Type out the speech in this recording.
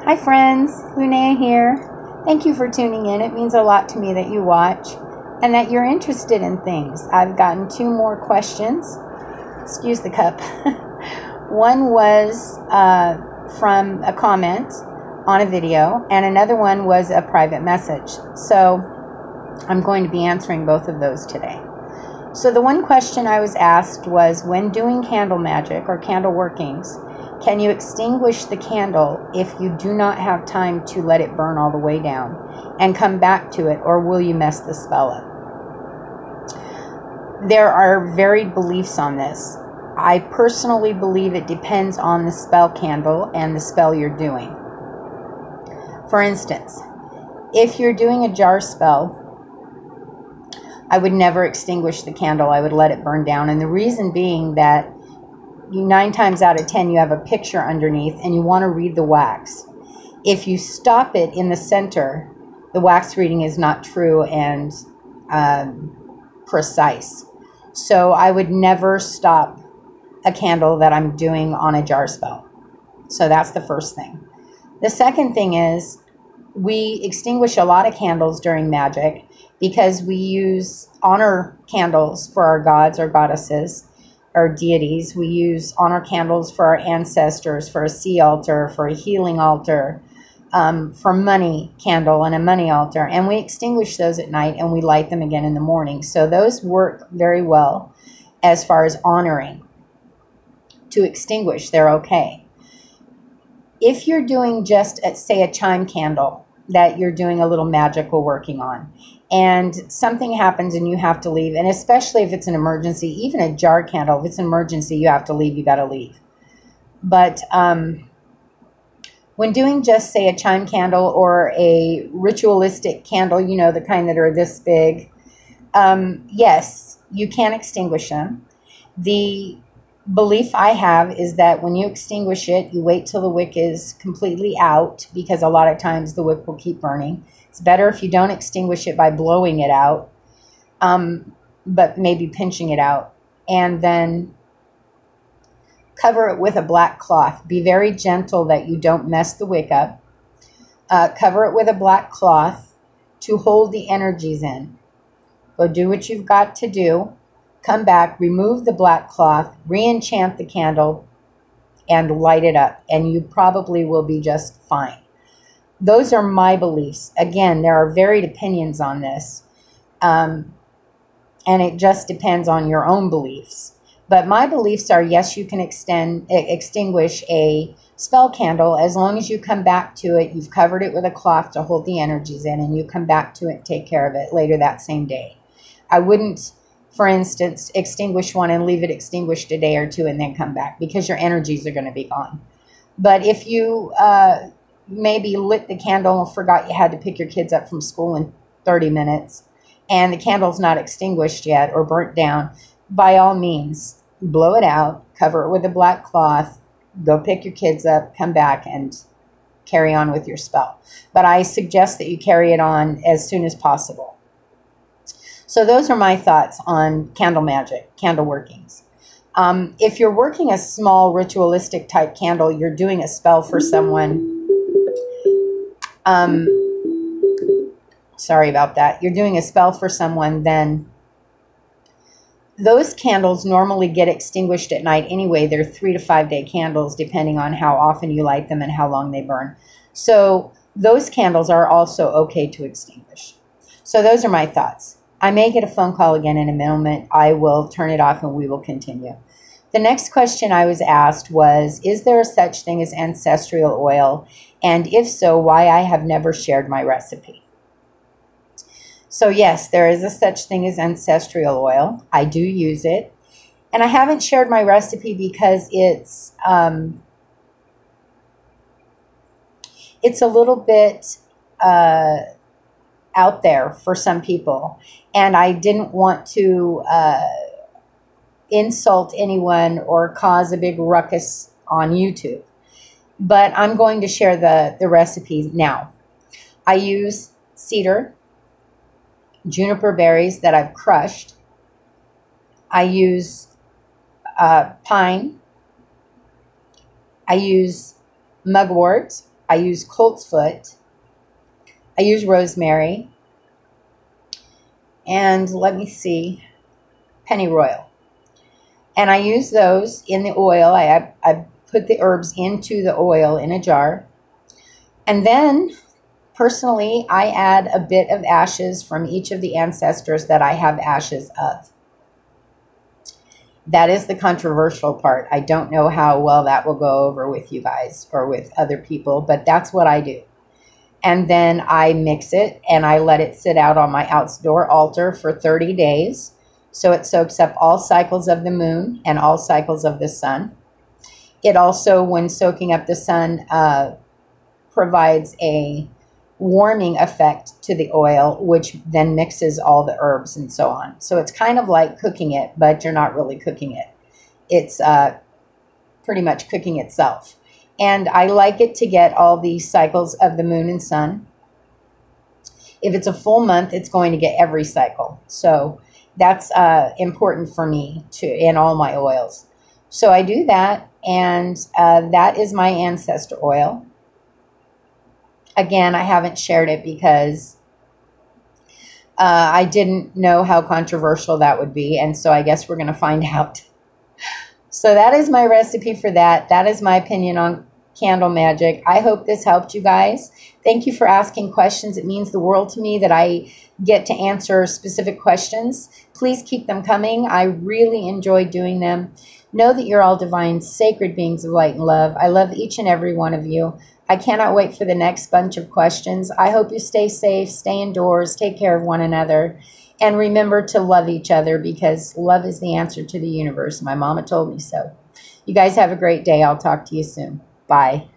Hi friends, Linnea here. Thank you for tuning in. It means a lot to me that you watch and that you're interested in things. I've gotten 2 more questions. Excuse the cup. One was from a comment on a video, and another one was a private message. So I'm going to be answering both of those today. So the one question I was asked was, when doing candle magic or candle workings, can you extinguish the candle if you do not have time to let it burn all the way down and come back to it, or will you mess the spell up? There are varied beliefs on this. I personally believe it depends on the spell candle and the spell you're doing. For instance, if you're doing a jar spell, I would never extinguish the candle. I would let it burn down. And the reason being that 9 times out of 10, you have a picture underneath and you want to read the wax. If you stop it in the center, the wax reading is not true and precise. So I would never stop a candle that I'm doing on a jar spell. So that's the first thing. The second thing is, we extinguish a lot of candles during magic because we use honor candles for our gods or goddesses or deities. We use honor candles for our ancestors, for a sea altar, for a healing altar, for money candle and a money altar. And we extinguish those at night and we light them again in the morning. So those work very well as far as honoring. To extinguish, they're okay. If you're doing just, say, a chime candle that you're doing a little magical working on, and something happens and you have to leave, and especially if it's an emergency, even a jar candle, if it's an emergency, you have to leave, you got to leave. But when doing just, say, a chime candle or a ritualistic candle, you know, the kind that are this big, yes, you can extinguish them. The belief I have is that when you extinguish it, you wait till the wick is completely out, because a lot of times the wick will keep burning. It's better if you don't extinguish it by blowing it out, but maybe pinching it out, and then cover it with a black cloth. Be very gentle that you don't mess the wick up. Cover it with a black cloth to hold the energies in. Go do what you've got to do. Come back, remove the black cloth, re-enchant the candle, and light it up, and you probably will be just fine. Those are my beliefs. Again, there are varied opinions on this, and it just depends on your own beliefs. But my beliefs are, yes, you can extinguish a spell candle as long as you come back to it. You've covered it with a cloth to hold the energies in, and you come back to it and take care of it later that same day. I wouldn't, for instance, extinguish one and leave it extinguished a day or 2 and then come back, because your energies are going to be gone. But if you maybe lit the candle and forgot you had to pick your kids up from school in 30 minutes and the candle's not extinguished yet or burnt down, by all means, blow it out, cover it with a black cloth, go pick your kids up, come back, and carry on with your spell. But I suggest that you carry it on as soon as possible. So those are my thoughts on candle magic, candle workings. If you're working a small ritualistic type candle, you're doing a spell for someone. Sorry about that. You're doing a spell for someone, then those candles normally get extinguished at night anyway. They're 3 to 5 day candles, depending on how often you light them and how long they burn. So those candles are also okay to extinguish. So those are my thoughts. I may get a phone call again in a moment. I will turn it off and we will continue. The next question I was asked was, is there a such thing as ancestral oil? And if so, why I have never shared my recipe? So yes, there is a such thing as ancestral oil. I do use it. And I haven't shared my recipe because it's a little bit out there for some people. And I didn't want to insult anyone or cause a big ruckus on YouTube. But I'm going to share the recipe now. I use cedar, juniper berries that I've crushed. I use pine. I use mugwort, I use colt's foot. I use rosemary. And let me see, pennyroyal. And I use those in the oil. I put the herbs into the oil in a jar. And then, personally, I add a bit of ashes from each of the ancestors that I have ashes of. That is the controversial part. I don't know how well that will go over with you guys or with other people, but that's what I do. And then I mix it and I let it sit out on my outdoor altar for 30 days. So it soaks up all cycles of the moon and all cycles of the sun. It also, when soaking up the sun, provides a warming effect to the oil, which then mixes all the herbs and so on. So it's kind of like cooking it, but you're not really cooking it. It's pretty much cooking itself. And I like it to get all these cycles of the moon and sun. If it's a full month, it's going to get every cycle. So that's important for me in all my oils. So I do that, and that is my ancestor oil. Again, I haven't shared it because I didn't know how controversial that would be, and so I guess we're going to find out. So that is my recipe for that. That is my opinion on candle magic. I hope this helped you guys. Thank you for asking questions. It means the world to me that I get to answer specific questions. Please keep them coming. I really enjoy doing them. Know that you're all divine, sacred beings of light and love. I love each and every one of you. I cannot wait for the next bunch of questions. I hope you stay safe, stay indoors, take care of one another, and remember to love each other, because love is the answer to the universe. My mama told me so. You guys have a great day. I'll talk to you soon. Bye.